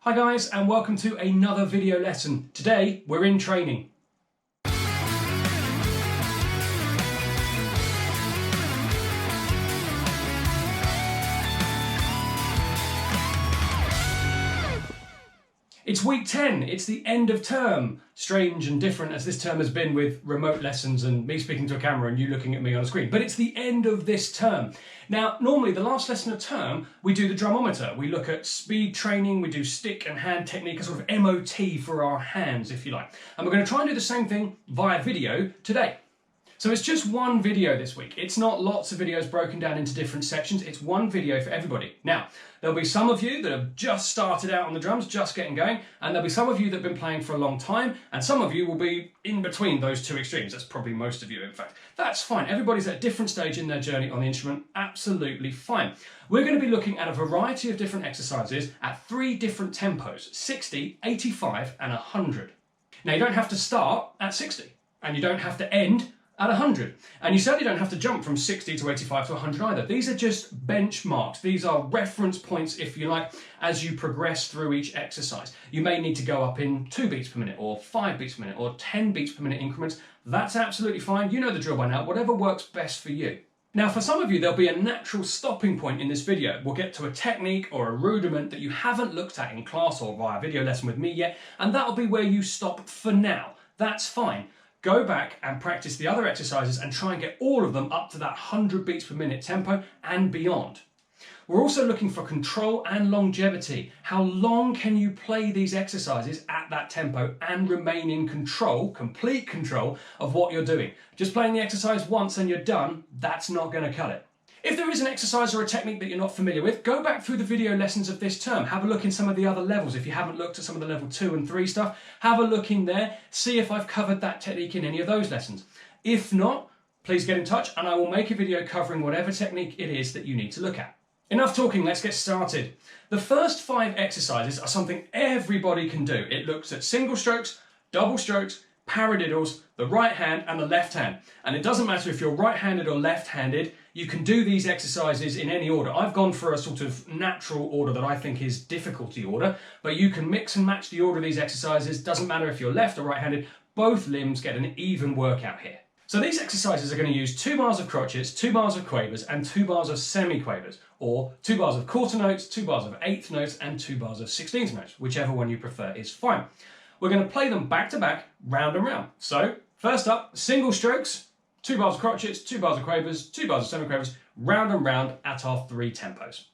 Hi guys, and welcome to another video lesson. Today we're in training. It's week 10, it's the end of term. Strange and different as this term has been with remote lessons and me speaking to a camera and you looking at me on a screen. But it's the end of this term. Now, normally the last lesson of term, we do the drumometer. We look at speed training, we do stick and hand technique, a sort of MOT for our hands, if you like. And we're going to try and do the same thing via video today. So it's just one video this week. It's not lots of videos broken down into different sections. It's one video for everybody. Now, there'll be some of you that have just started out on the drums, just getting going, and there'll be some of you that have been playing for a long time, and some of you will be in between those two extremes. That's probably most of you, in fact. That's fine. Everybody's at a different stage in their journey on the instrument. Absolutely fine. We're going to be looking at a variety of different exercises at 3 different tempos, 60, 85, and 100. Now, you don't have to start at 60, and you don't have to end at 100. And you certainly don't have to jump from 60 to 85 to 100 either. These are just benchmarks. These are reference points, if you like, as you progress through each exercise. You may need to go up in 2 beats per minute or 5 beats per minute or 10 beats per minute increments. That's absolutely fine. You know the drill by now. Whatever works best for you. Now, for some of you, there'll be a natural stopping point in this video. We'll get to a technique or a rudiment that you haven't looked at in class or via video lesson with me yet, and that'll be where you stop for now. That's fine. Go back and practice the other exercises and try and get all of them up to that 100 beats per minute tempo and beyond. We're also looking for control and longevity. How long can you play these exercises at that tempo and remain in control, complete control of what you're doing? Just playing the exercise once and you're done, that's not going to cut it. If there is an exercise or a technique that you're not familiar with, go back through the video lessons of this term. Have a look in some of the other levels. If you haven't looked at some of the level 2 and 3 stuff, have a look in there. See if I've covered that technique in any of those lessons. If not, please get in touch and I will make a video covering whatever technique it is that you need to look at. Enough talking, let's get started. The first 5 exercises are something everybody can do. It looks at single strokes, double strokes, paradiddles, the right hand and the left hand. And it doesn't matter if you're right-handed or left-handed, you can do these exercises in any order. I've gone for a sort of natural order that I think is difficulty order, but you can mix and match the order of these exercises. Doesn't matter if you're left or right-handed, both limbs get an even workout here. So these exercises are going to use 2 bars of crotchets, 2 bars of quavers, and 2 bars of semiquavers, or 2 bars of quarter notes, 2 bars of eighth notes, and 2 bars of 16th notes. Whichever one you prefer is fine. We're going to play them back to back, round and round. So, first up, single strokes, 2 bars of crotchets, 2 bars of quavers, 2 bars of semiquavers, round and round at our 3 tempos.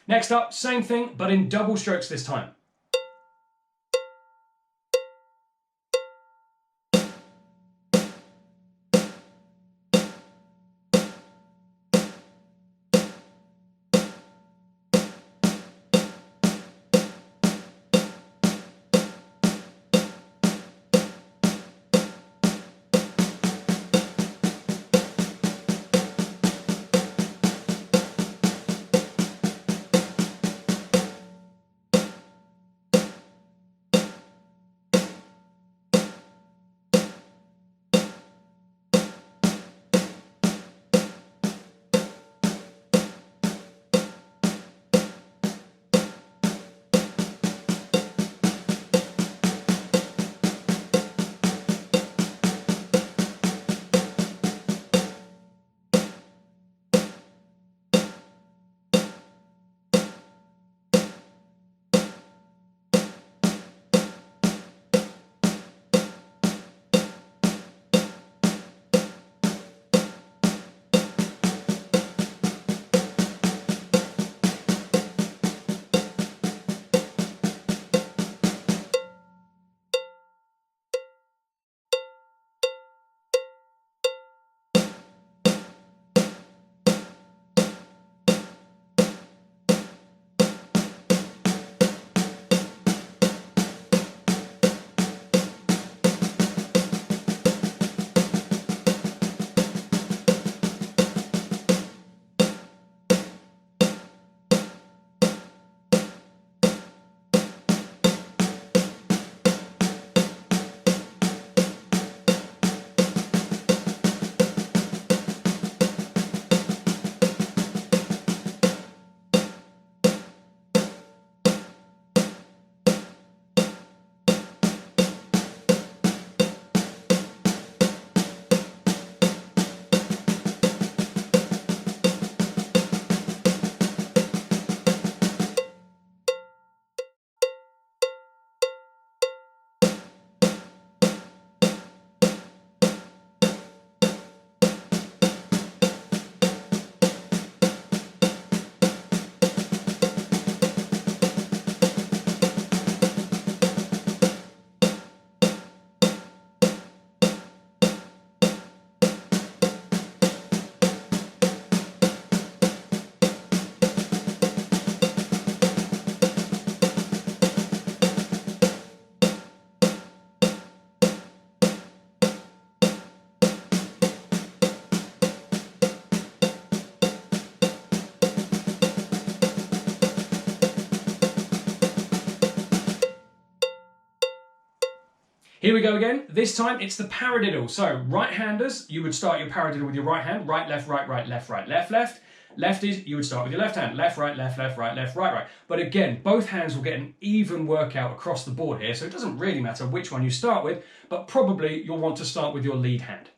Next up, same thing, but in double strokes this time. Here we go again. This time it's the paradiddle. So right-handers, you would start your paradiddle with your right hand. Right, left, right, right, left, right, left, left. Lefties, you would start with your left hand. Left, right, left, left, right, left, right, right. But again, both hands will get an even workout across the board here. So it doesn't really matter which one you start with, but probably you'll want to start with your lead hand.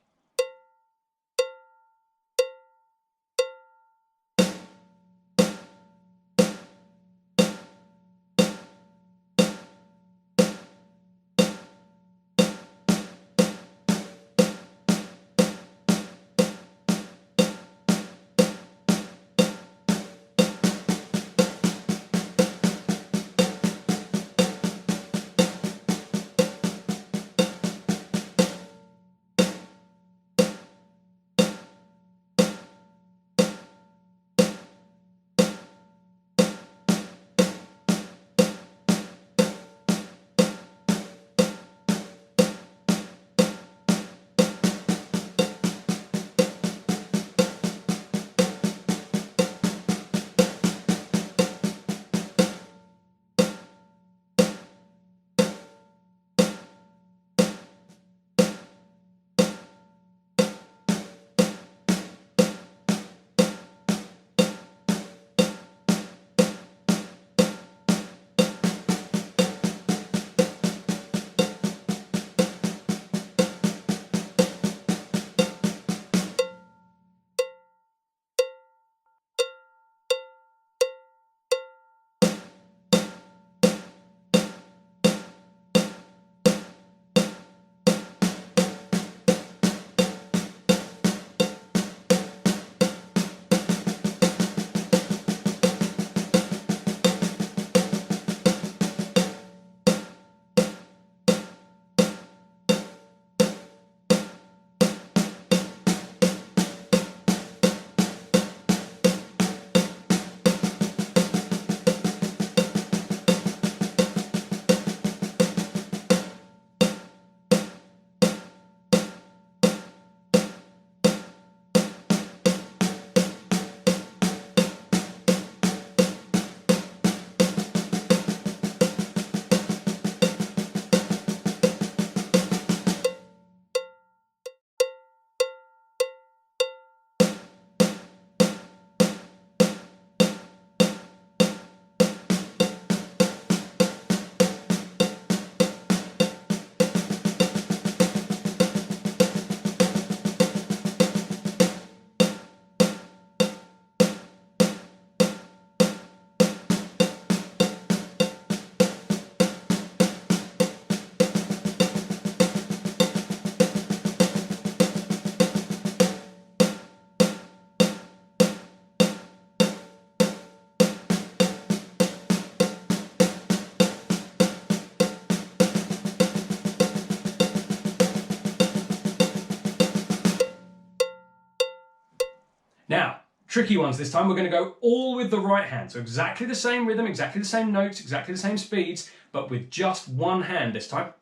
tricky ones this time. We're going to go all with the right hand. So exactly the same rhythm, exactly the same notes, exactly the same speeds, but with just one hand this time.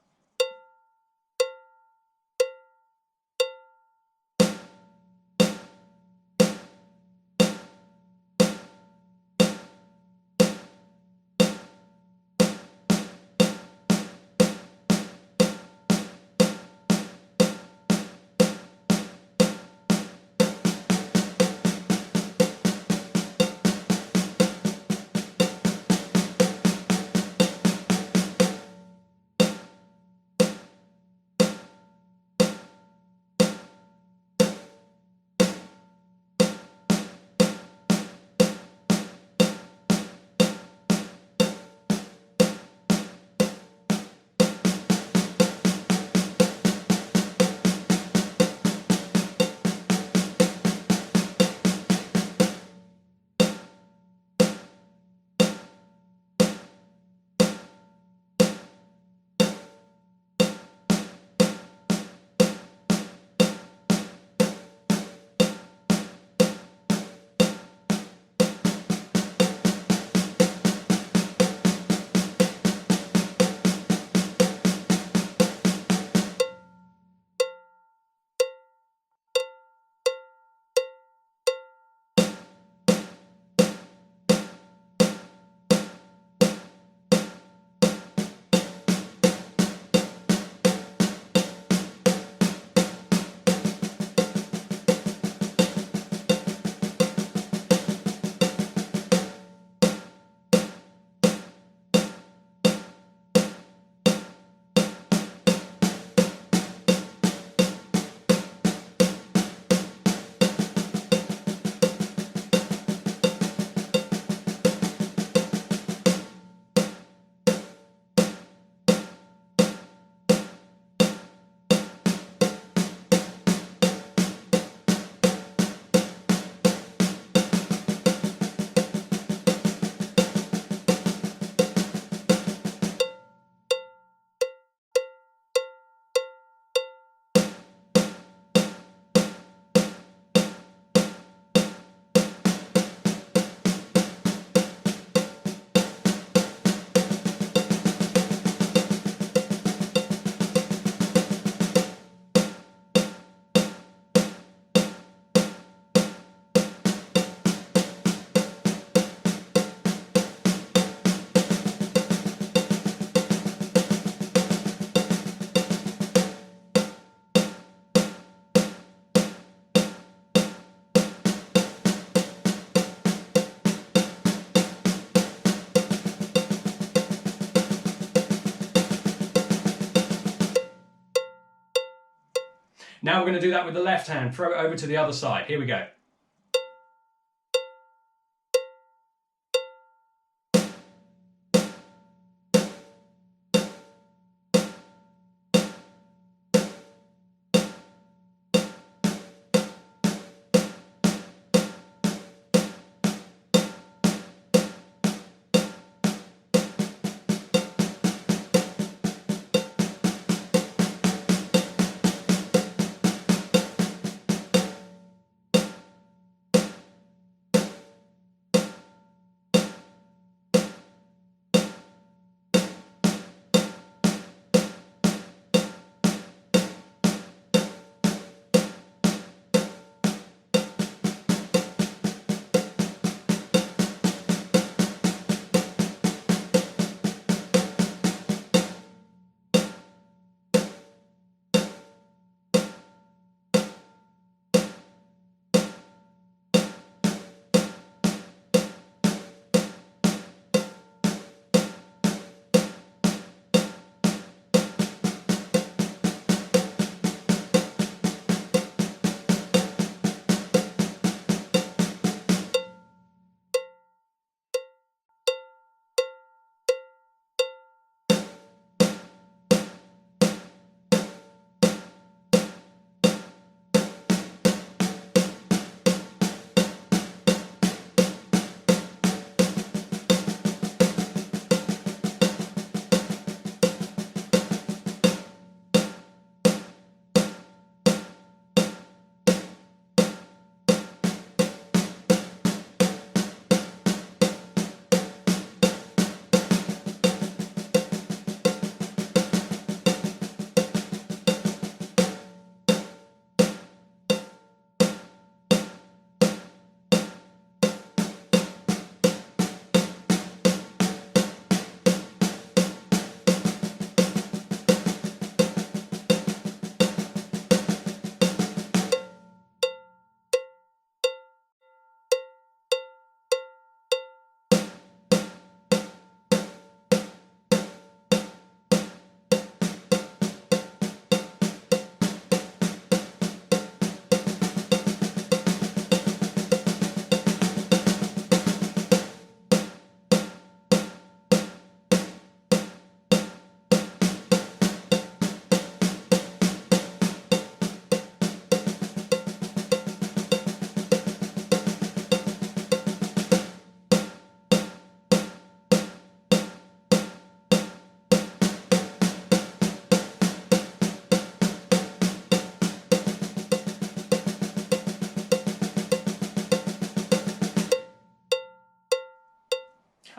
Now we're going to do that with the left hand. Throw it over to the other side. Here we go.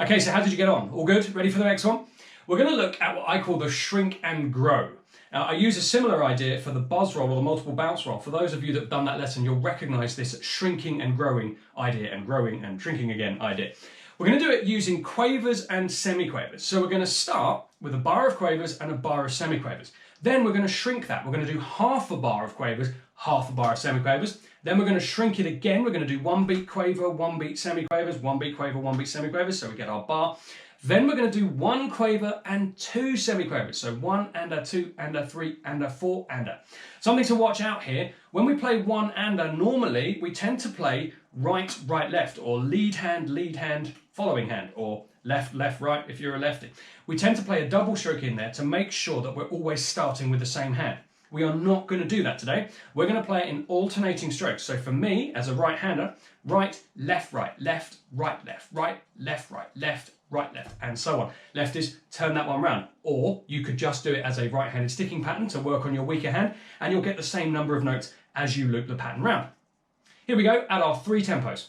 Okay, so how did you get on? All good? Ready for the next one? We're going to look at what I call the shrink and grow. Now, I use a similar idea for the buzz roll or the multiple bounce roll. For those of you that have done that lesson, you'll recognize this shrinking and growing idea and growing and shrinking again idea. We're going to do it using quavers and semiquavers. So we're going to start with a bar of quavers and a bar of semiquavers. Then we're going to shrink that. We're going to do half a bar of quavers, half a bar of semiquavers. Then we're going to shrink it again. We're going to do 1 beat quaver, 1 beat semiquavers, 1 beat quaver, 1 beat semiquavers. So we get our bar. Then we're going to do 1 quaver and 2 semiquavers. So 1 and a 2 and a 3 and a 4 and a. Something to watch out here. When we play 1 and a, normally we tend to play right, right, left, or lead hand, following hand, or left, left, right if you're a lefty. We tend to play a double stroke in there to make sure that we're always starting with the same hand. We are not going to do that today. We're going to play it in alternating strokes. So for me, as a right-hander, right, left, right, left, right, left, right, left, right, left, right, left, and so on. Left is turn that one round. Or you could just do it as a right-handed sticking pattern to work on your weaker hand, and you'll get the same number of notes as you loop the pattern round. Here we go at our 3 tempos.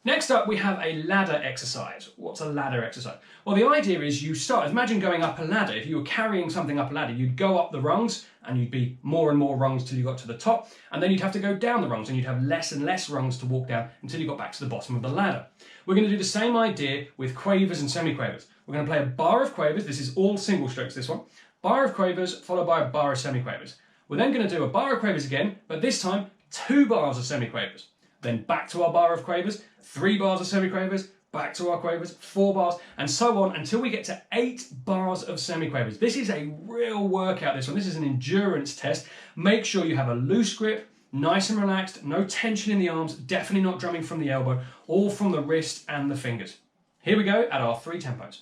Next up, we have a ladder exercise. What's a ladder exercise? Well, the idea is you start, imagine going up a ladder. If you were carrying something up a ladder, you'd go up the rungs and you'd be more and more rungs till you got to the top, and then you'd have to go down the rungs and you'd have less and less rungs to walk down until you got back to the bottom of the ladder. We're going to do the same idea with quavers and semiquavers. We're going to play a bar of quavers. This is all single strokes, this one. Bar of quavers followed by a bar of semiquavers. We're then going to do a bar of quavers again, but this time 2 bars of semiquavers. Then back to our bar of quavers, 3 bars of semiquavers, back to our quavers, 4 bars, and so on until we get to 8 bars of semiquavers. This is a real workout, this one. This is an endurance test. Make sure you have a loose grip, nice and relaxed, no tension in the arms, definitely not drumming from the elbow, all from the wrist and the fingers. Here we go at our 3 tempos.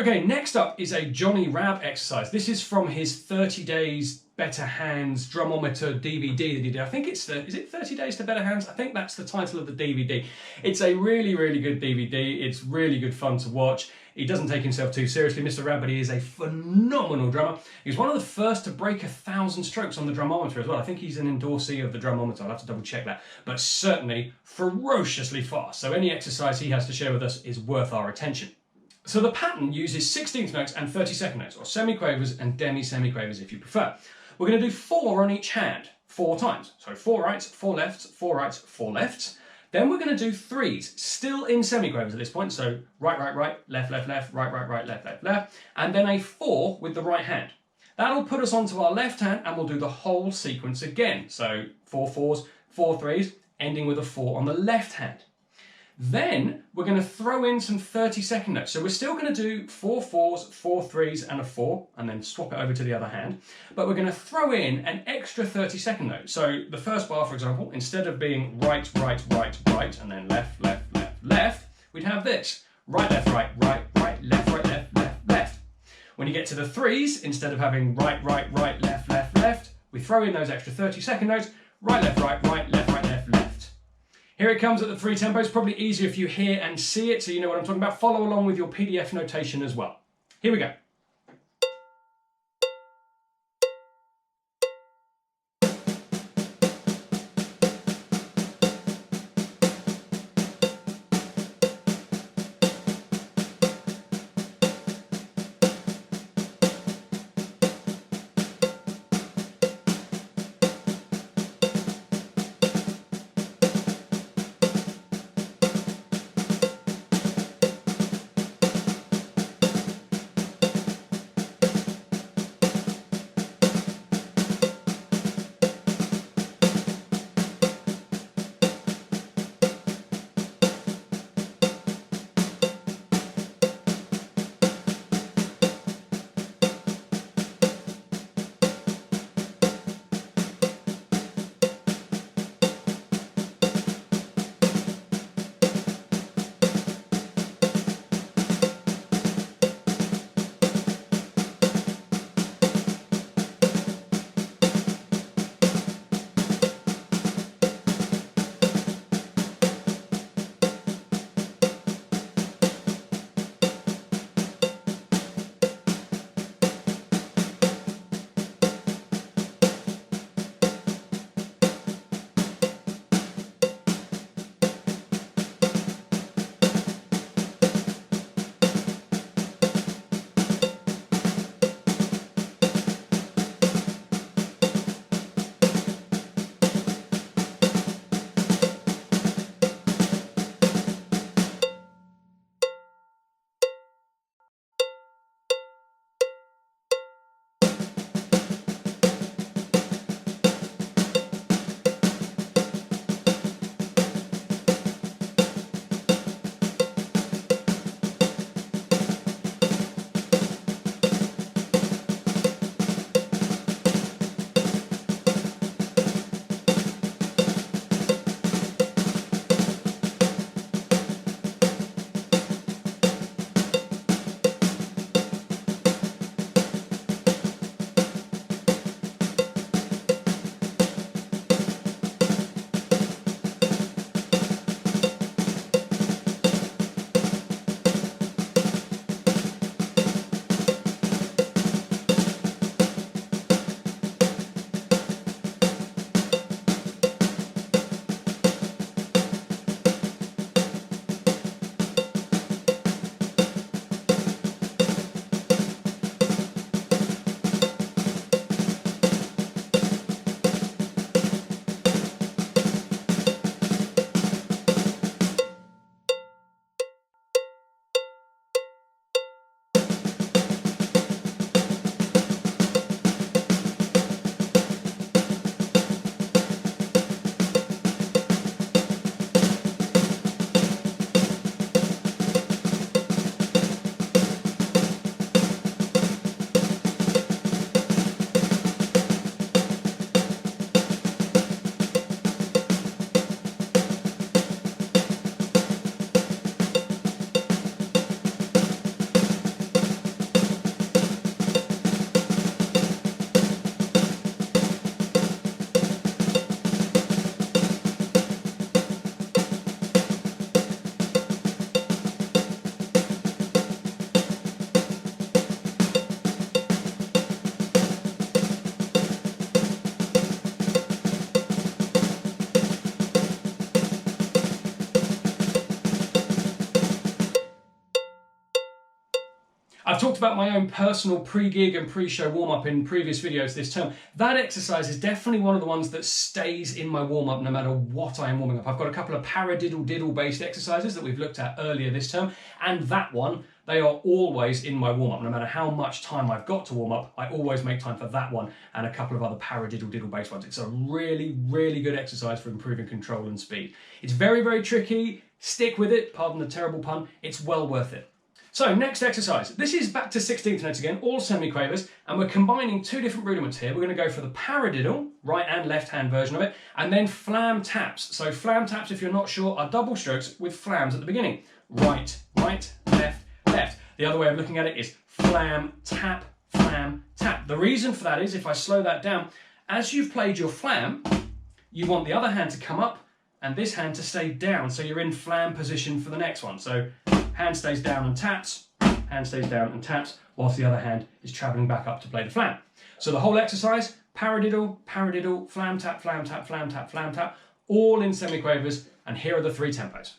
Okay, next up is a Johnny Rabb exercise. This is from his 30 Days Better Hands Drumometer DVD that he did. I think is it 30 Days to Better Hands? I think that's the title of the DVD. It's a really, really good DVD. It's really good fun to watch. He doesn't take himself too seriously, Mr. Rabb, but he is a phenomenal drummer. He was one of the first to break 1,000 strokes on the Drumometer as well. I think he's an endorsee of the Drumometer. I'll have to double check that. But certainly ferociously fast. So any exercise he has to share with us is worth our attention. So the pattern uses 16th notes and 32nd notes, or semiquavers and demi-semiquavers if you prefer. We're going to do 4 on each hand, 4 times. So 4 rights, 4 lefts, 4 rights, 4 lefts. Then we're going to do 3s, still in semiquavers at this point. So right, right, right, left, left, left, right, right, right, left, left, left. And then a 4 with the right hand. That'll put us onto our left hand and we'll do the whole sequence again. So 4 4s, 4 3s, ending with a 4 on the left hand. Then we're going to throw in some 32nd notes. So we're still going to do 4 4s, 4 3s and a 4 and then swap it over to the other hand. But we're going to throw in an extra 32nd note. So the first bar, for example, instead of being right, right, right, right and then left, left, left, left, we'd have this. Right, left, right, right, right, left, right, left, left, left. When you get to the 3s, instead of having right, right, right, left, left, left, we throw in those extra 32nd notes. Right, left, right, right, left, right, left, left. Here it comes at the 3 tempos, probably easier if you hear and see it so you know what I'm talking about. Follow along with your PDF notation as well. Here we go. I've talked about my own personal pre-gig and pre-show warm-up in previous videos this term. That exercise is definitely one of the ones that stays in my warm-up no matter what I am warming up. I've got a couple of paradiddle-diddle based exercises that we've looked at earlier this term, and that one, they are always in my warm-up. No matter how much time I've got to warm up, I always make time for that one and a couple of other paradiddle-diddle based ones. It's a really, really good exercise for improving control and speed. It's very, very tricky. Stick with it, pardon the terrible pun. It's well worth it. So next exercise, this is back to 16th notes again, all semiquavers, and we're combining two different rudiments here. We're going to go for the paradiddle, right and left hand version of it, and then flam taps. So flam taps, if you're not sure, are double strokes with flams at the beginning. Right, right, left, left. The other way of looking at it is flam, tap, flam, tap. The reason for that is, if I slow that down, as you've played your flam, you want the other hand to come up and this hand to stay down, so you're in flam position for the next one. So hand stays down and taps, hand stays down and taps, whilst the other hand is travelling back up to play the flam. So the whole exercise, paradiddle, paradiddle, flam tap, flam tap, flam tap, flam tap, all in semiquavers, and here are the three tempos.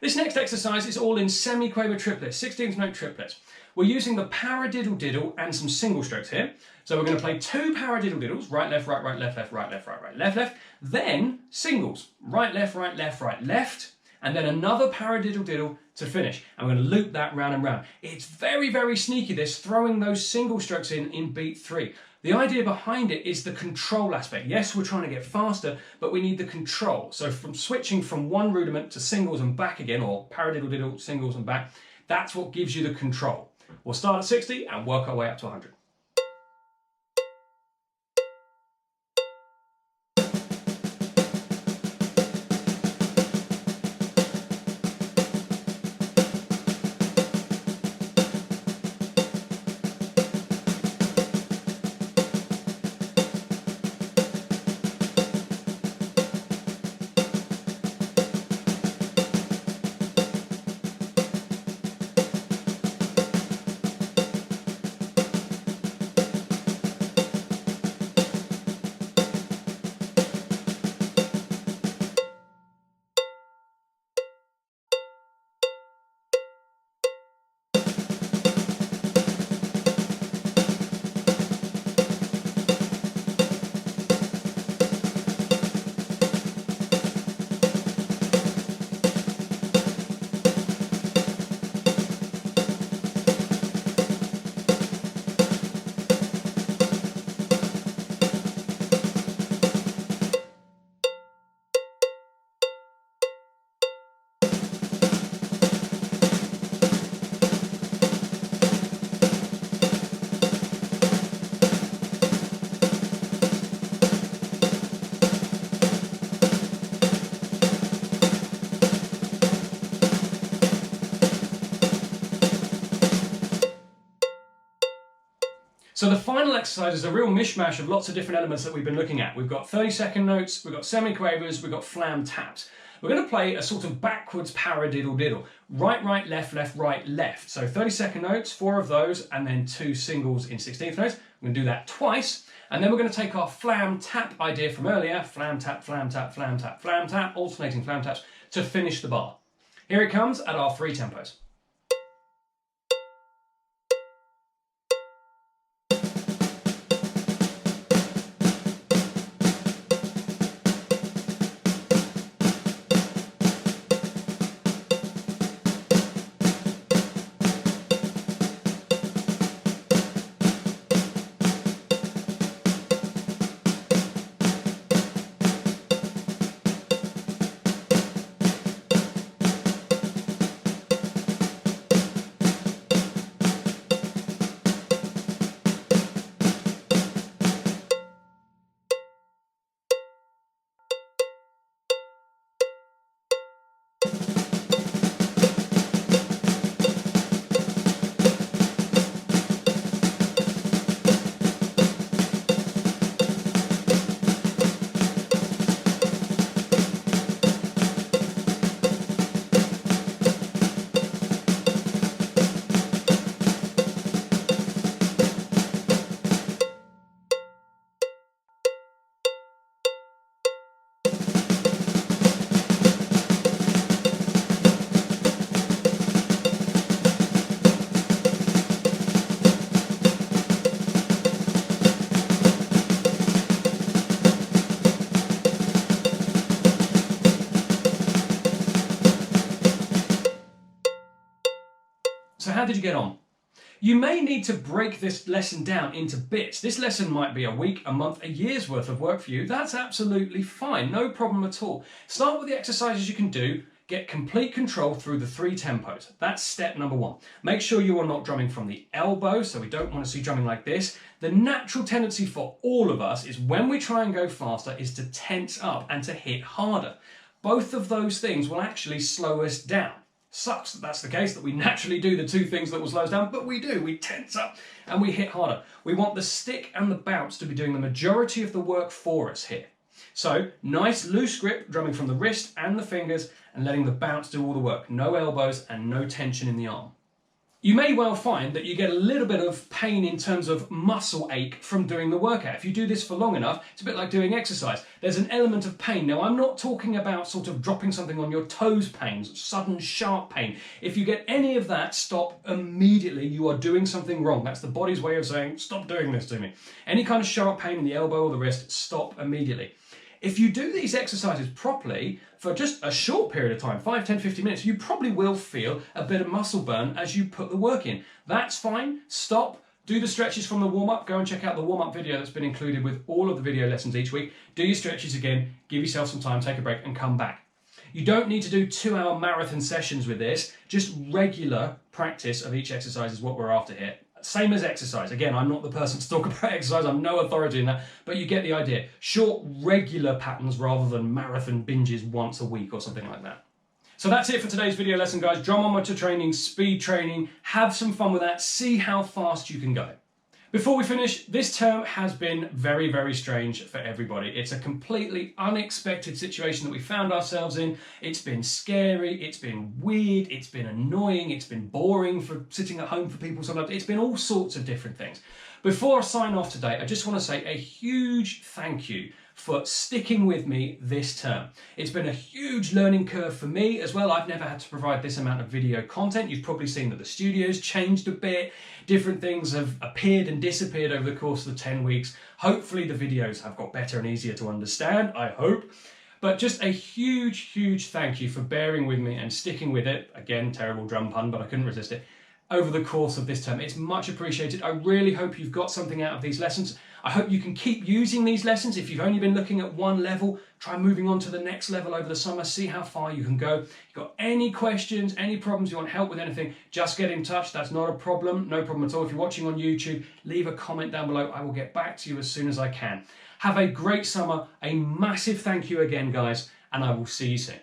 This next exercise is all in semiquaver triplets, 16th note triplets. We're using the paradiddle diddle and some single strokes here. So we're going to play two paradiddle diddles, right, left, right, left, left, right, left, right, left, left, then singles, right, left, left, and then another paradiddle diddle to finish. And we're going to loop that round and round. It's very, very sneaky, this, throwing those single strokes in beat 3. The idea behind it is the control aspect. Yes, we're trying to get faster, but we need the control. So from switching from one rudiment to singles and back again, or paradiddle diddle, singles and back, that's what gives you the control. We'll start at 60 and work our way up to 100. So the final exercise is a real mishmash of lots of different elements that we've been looking at. We've got 30-second notes, we've got semiquavers, we've got flam taps. we're going to play a sort of backwards paradiddle diddle. Right, right, right, left. So 30-second notes, 4 of those, and then 2 singles in 16th notes. We're going to do that twice. And then we're going to take our flam tap idea from earlier, flam tap, flam tap, flam tap, flam tap, alternating flam taps, to finish the bar. Here it comes at our 3 tempos. So how did you get on? You may need to break this lesson down into bits. This lesson might be a week, a month, a year's worth of work for you. That's absolutely fine, no problem at all. Start with the exercises you can do, get complete control through the 3 tempos. That's step number 1. Make sure you are not drumming from the elbow, so we don't want to see drumming like this. The natural tendency for all of us is when we try and go faster is to tense up and to hit harder. Both of those things will actually slow us down. Sucks that that's the case, that we naturally do the 2 things that will slow us down, but we do. We tense up and we hit harder. We want the stick and the bounce to be doing the majority of the work for us here. So, nice loose grip, drumming from the wrist and the fingers, and letting the bounce do all the work. No elbows and no tension in the arm. You may well find that you get a little bit of pain in terms of muscle ache from doing the workout. If you do this for long enough, it's a bit like doing exercise. There's an element of pain. Now, I'm not talking about sort of dropping something on your toes pains, sudden sharp pain. If you get any of that, stop immediately. You are doing something wrong. That's the body's way of saying, stop doing this to me. Any kind of sharp pain in the elbow or the wrist, stop immediately. If you do these exercises properly for just a short period of time, 5, 10, 15 minutes, you probably will feel a bit of muscle burn as you put the work in. That's fine. Stop. Do the stretches from the warm-up. Go and check out the warm-up video that's been included with all of the video lessons each week. Do your stretches again. Give yourself some time, take a break and come back. You don't need to do 2-hour marathon sessions with this. Just regular practice of each exercise is what we're after here. Same as exercise. Again, I'm not the person to talk about exercise. I'm no authority in that, but you get the idea. Short, regular patterns rather than marathon binges once a week or something like that. So that's it for today's video lesson, guys. Drumometer training, speed training. Have some fun with that. See how fast you can go. Before we finish, this term has been very, very strange for everybody. It's a completely unexpected situation that we found ourselves in. It's been scary, it's been weird, it's been annoying, it's been boring for sitting at home for people sometimes. It's been all sorts of different things. Before I sign off today, I just want to say a huge thank you for sticking with me this term. It's been a huge learning curve for me as well. I've never had to provide this amount of video content. You've probably seen that the studio's changed a bit. Different things have appeared and disappeared over the course of the 10 weeks. Hopefully the videos have got better and easier to understand, I hope. But just a huge, huge thank you for bearing with me and sticking with it. Again, terrible drum pun, but I couldn't resist it. Over the course of this term. It's much appreciated. I really hope you've got something out of these lessons. I hope you can keep using these lessons. If you've only been looking at one level, try moving on to the next level over the summer, see how far you can go. If you've got any questions, any problems, you want help with anything, just get in touch. That's not a problem, no problem at all. If you're watching on YouTube, leave a comment down below. I will get back to you as soon as I can. Have a great summer. A massive thank you again, guys, and I will see you soon.